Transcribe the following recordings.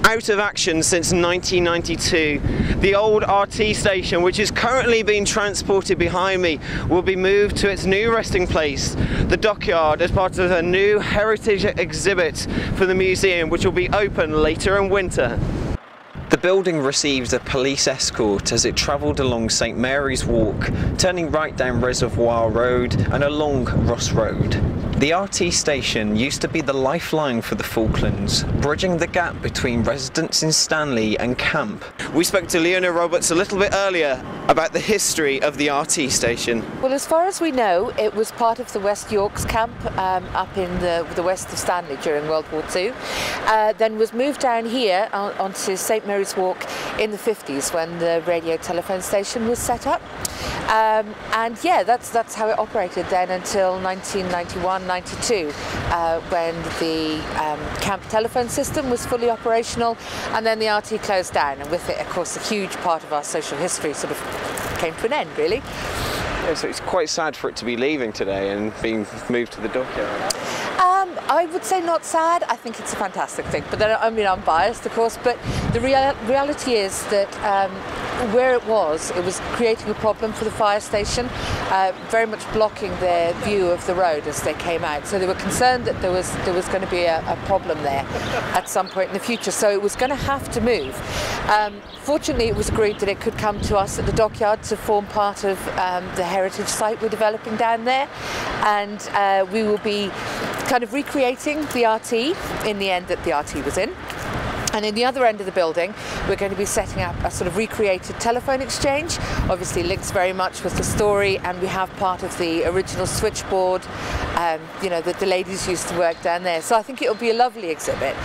Out of action since 1992, the old RT station, which is currently being transported behind me, will be moved to its new resting place, the dockyard, as part of a new heritage exhibit for the museum, which will be open later in winter. The building received a police escort as it travelled along St Mary's Walk, turning right down Reservoir Road and along Ross Road. The RT station used to be the lifeline for the Falklands, bridging the gap between residents in Stanley and Camp. We spoke to Leona Roberts a little bit earlier about the history of the RT station. Well, as far as we know, it was part of the West Yorks camp up in the west of Stanley during World War II. Then was moved down here onto St Mary's Walk in the 50s when the radio telephone station was set up. And yeah, that's how it operated then until 1991-92, when the camp telephone system was fully operational, and then the RT closed down, and with it, of course, a huge part of our social history sort of came to an end, really. Yeah, so it's quite sad for it to be leaving today and being moved to the dockyard. I would say not sad. I think it's a fantastic thing, but then, I mean, I'm biased, of course, but the reality is that where it was creating a problem for the fire station, very much blocking their view of the road as they came out. So they were concerned that there was going to be a problem there at some point in the future, so it was going to have to move. Fortunately, it was agreed that it could come to us at the dockyard to form part of the heritage site we're developing down there, and we will be kind of recreating the RT in the end that the RT was in. And in the other end of the building, we're going to be setting up a sort of recreated telephone exchange. Obviously links very much with the story, and we have part of the original switchboard, you know, that the ladies used to work down there. So I think it'll be a lovely exhibit,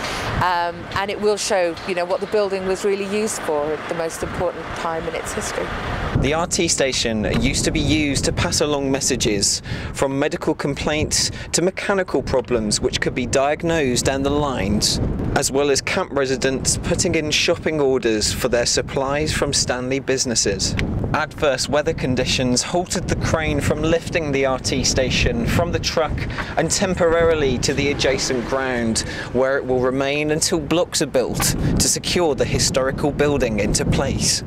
and it will show, you know, what the building was really used for at the most important time in its history. The RT station used to be used to pass along messages, from medical complaints to mechanical problems which could be diagnosed down the lines, as well as camp residents putting in shopping orders for their supplies from Stanley businesses. Adverse weather conditions halted the crane from lifting the RT station from the truck and temporarily to the adjacent ground, where it will remain until blocks are built to secure the historical building into place.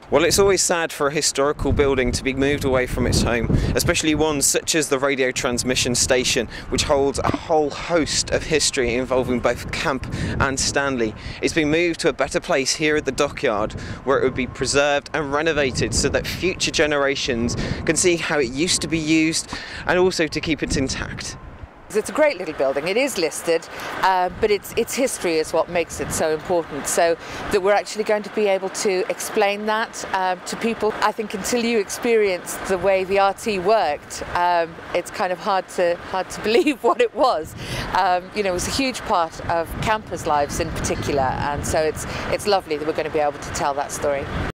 Well, it's always sad for a historical building to be moved away from its home, especially one such as the radio transmission station, which holds a whole host of history involving both Camp and Stanley. It's been moved to a better place here at the dockyard, where it would be preserved and renovated so that future generations can see how it used to be used, and also to keep it intact. It's a great little building. It is listed, but its history is what makes it so important. So that we're actually going to be able to explain that to people. I think until you experience the way the RT worked, it's kind of hard to believe what it was. You know, it was a huge part of campers' lives in particular, and so it's lovely that we're going to be able to tell that story.